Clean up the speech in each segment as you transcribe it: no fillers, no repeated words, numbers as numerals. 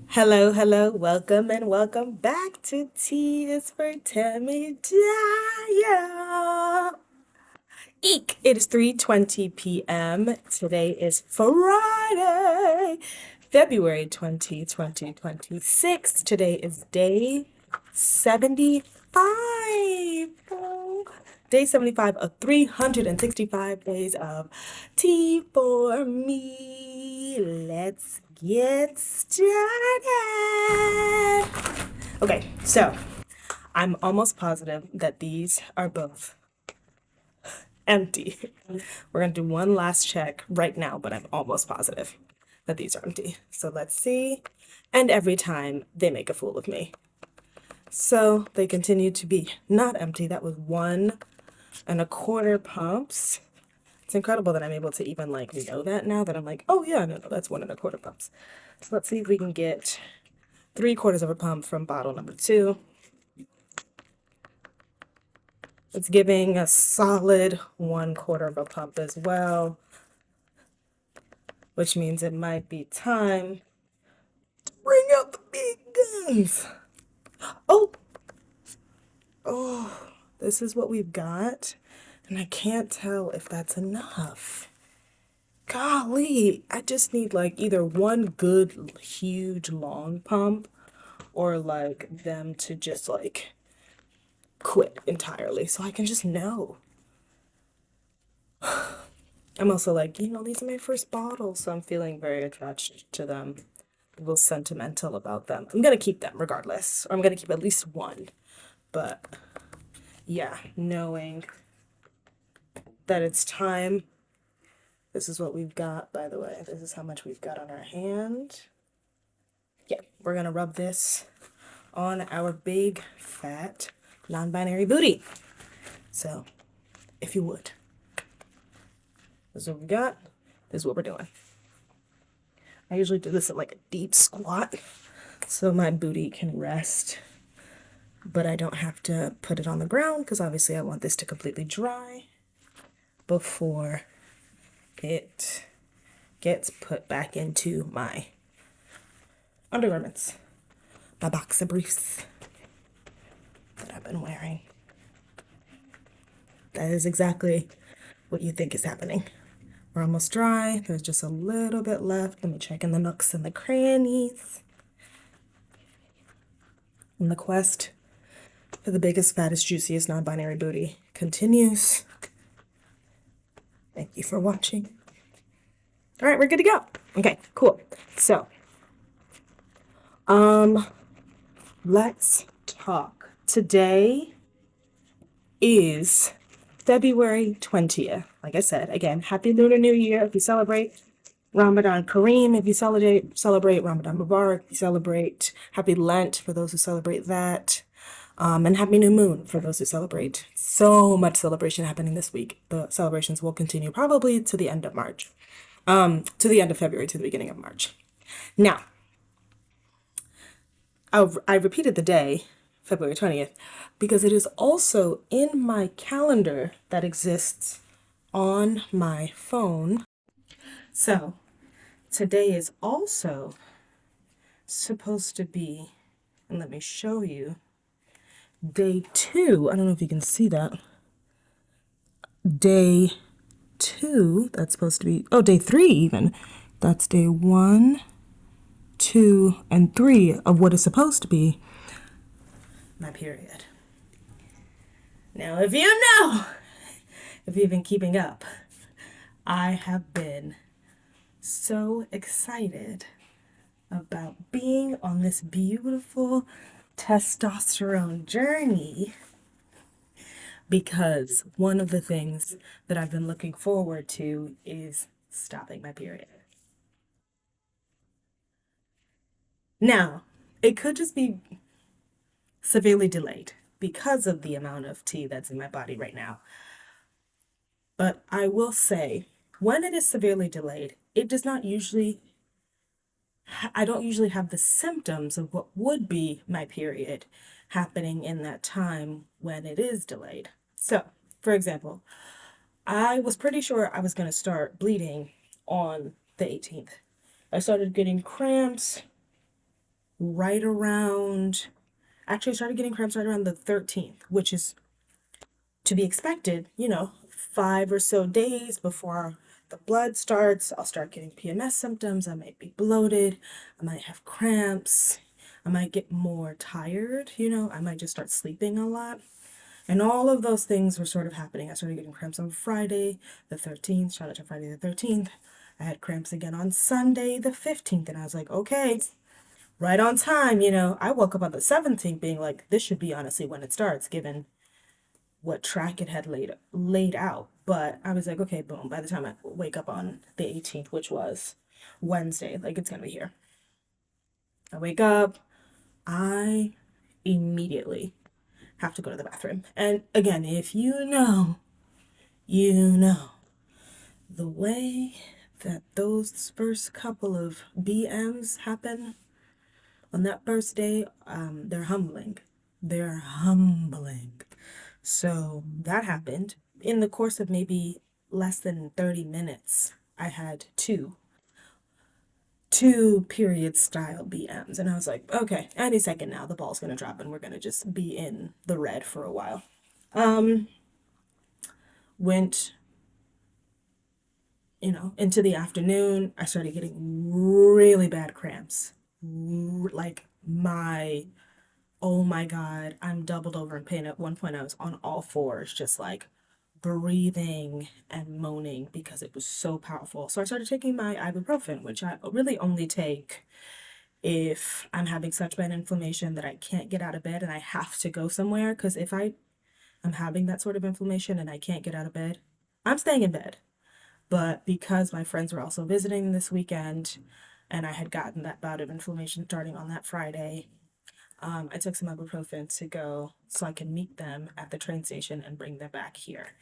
Hello, hello, welcome and welcome back to Tea is for Temidayo. Eek! It is 3:20 p.m. Today is Friday, February 2026. Today is day 75. Day 75 of 365 days of tea for me. Let's get started. Okay, so I'm almost positive that these are both empty. We're gonna do one last check right now, but I'm almost positive that these are empty. So let's see. And every time they make a fool of me. So they continue to be not empty. That was 1 1/4 pumps. It's incredible that I'm able to even like know that now that I'm like, oh yeah, no, that's 1 1/4 pumps. So let's see if we can get 3/4 of a pump from bottle number 2. It's giving a solid 1/4 of a pump as well, which means it might be time to bring out the big guns. Oh, oh, this is what we've got, and I can't tell if that's enough. Golly, I just need like either one good, huge, long pump or like them to just like quit entirely so I can just know. I'm also like, these are my first bottles, so I'm feeling very attached to them, a little sentimental about them. I'm gonna keep them regardless, or I'm gonna keep at least one. But yeah, knowing that it's time. This is what we've got, by the way. This is how much we've got on our hand. Yeah, we're gonna rub this on our big, fat, non-binary booty. So, if you would. This is what we got. This is what we're doing. I usually do this at like a deep squat so my booty can rest, but I don't have to put it on the ground because obviously I want this to completely dry before it gets put back into my undergarments, my boxer briefs that I've been wearing. That is exactly what you think is happening. We're almost dry. There's just a little bit left. Let me check in the nooks and the crannies. And the quest for the biggest, fattest, juiciest non-binary booty continues. Thank you for watching. All right, we're good to go. Okay, cool. So, let's talk. Today is February 20th. Like I said, again, happy Lunar New Year if you celebrate. Ramadan Kareem if you celebrate Ramadan Mubarak if you celebrate. Happy Lent for those who celebrate that. And Happy New Moon for those who celebrate. So much celebration happening this week. The celebrations will continue probably to the end of March. To the end of February, to the beginning of March. Now, I repeated the day, February 20th, because it is also in my calendar that exists on my phone. So, today is also supposed to be, and let me show you, day 2. I don't know if you can see that. Day 2, that's supposed to be, day 3 even. That's day 1, 2, and 3 of what is supposed to be my period. Now, if you've been keeping up, I have been so excited about being on this beautiful testosterone journey because one of the things that I've been looking forward to is stopping my period. Now, it could just be severely delayed because of the amount of tea that's in my body right now. But I will say, when it is severely delayed, it does not usually, I don't usually have the symptoms of what would be my period happening in that time when it is delayed. So, for example, I was pretty sure I was going to start bleeding on the 18th. I started getting cramps right around, actually I started getting cramps right around the 13th, which is to be expected, 5 or so days before the blood starts. I'll start getting PMS symptoms. I might be bloated. I might have cramps. I might get more tired. I might just start sleeping a lot. And all of those things were sort of happening. I started getting cramps on Friday the 13th. Shout out to Friday the 13th. I had cramps again on Sunday the 15th. And I was like, okay, right on time. I woke up on the 17th being like, this should be honestly when it starts, given what track it had laid out. But I was like, okay, boom. By the time I wake up on the 18th, which was Wednesday, like it's gonna be here. I wake up, I immediately have to go to the bathroom. And again, if you know the way that those first couple of BMs happen on that first day, they're humbling. They're humbling. So that happened. In the course of maybe less than 30 minutes, I had two period style BMs. And I was like, okay, any second now, the ball's gonna drop and we're gonna just be in the red for a while. Went, into the afternoon. I started getting really bad cramps. Like oh my God, I'm doubled over in pain. At one point, I was on all fours, just like breathing and moaning because it was so powerful. So I started taking my ibuprofen, which I really only take if I'm having such bad inflammation that I can't get out of bed and I have to go somewhere. Because if I'm having that sort of inflammation and I can't get out of bed, I'm staying in bed. But because my friends were also visiting this weekend and I had gotten that bout of inflammation starting on that Friday, I took some ibuprofen to go so I can meet them at the train station and bring them back here.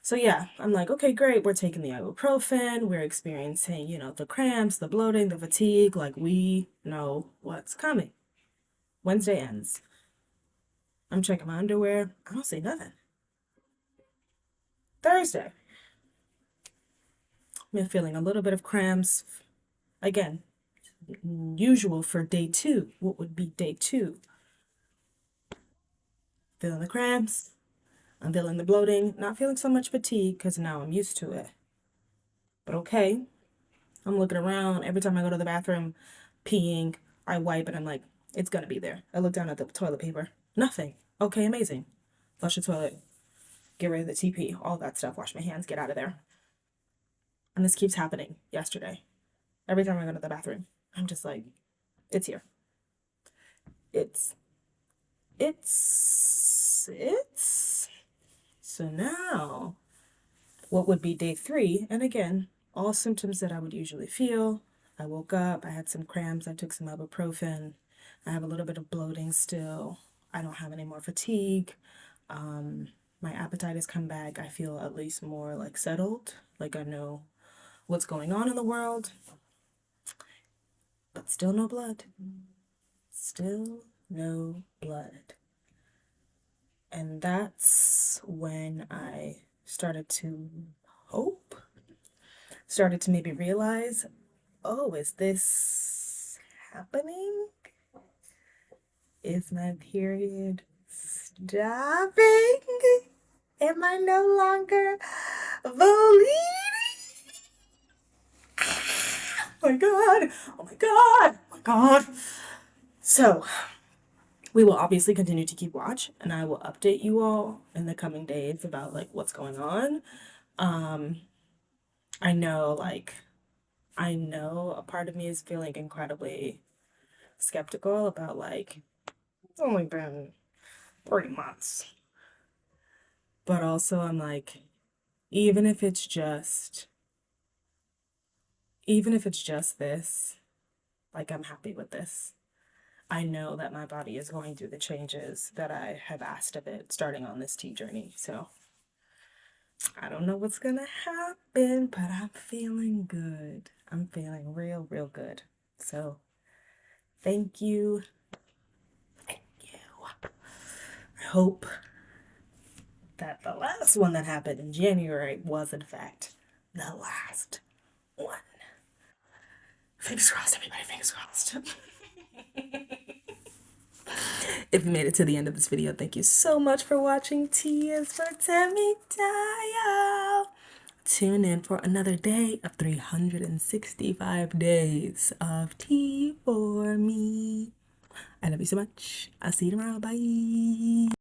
So yeah, I'm like, okay, great. We're taking the ibuprofen. We're experiencing, the cramps, the bloating, the fatigue. Like we know what's coming. Wednesday ends. I'm checking my underwear. I don't see nothing. Thursday, I'm feeling a little bit of cramps. Again, usual for day two. What would be day two? Feeling the cramps. I'm feeling the bloating. Not feeling so much fatigue because now I'm used to it. But okay, I'm looking around. Every time I go to the bathroom, peeing, I wipe and I'm like, it's gonna be there. I look down at the toilet paper. Nothing. Okay, amazing. Flush the toilet. Get rid of the TP. All that stuff. Wash my hands. Get out of there. And this keeps happening yesterday. Every time I go to the bathroom, I'm just like, it's here. It's, it's. So now, what would be day three? And again, all symptoms that I would usually feel. I woke up, I had some cramps, I took some ibuprofen, I have a little bit of bloating still, I don't have any more fatigue, my appetite has come back, I feel at least more like settled, like I know what's going on in the world, but still no blood. Still no blood. And that's when I started to hope, started to maybe realize, oh, is this happening? Is my period stopping? Am I no longer bleeding? Oh my God. Oh my God. Oh my God. So, we will obviously continue to keep watch and I will update you all in the coming days about like what's going on. I know a part of me is feeling incredibly skeptical about like it's only been 3 months. But also I'm like, even if it's just this, like I'm happy with this. I know that my body is going through the changes that I have asked of it starting on this tea journey. So I don't know what's gonna happen, but I'm feeling good. I'm feeling real, real good. So thank you. Thank you. I hope that the last one that happened in January was in fact the last one. Fingers crossed, everybody, fingers crossed. If you made it to the end of this video, thank you so much for watching. T is for Temidayo. Tune in for another day of 365 days of tea for me. I love you so much. I'll see you tomorrow. Bye.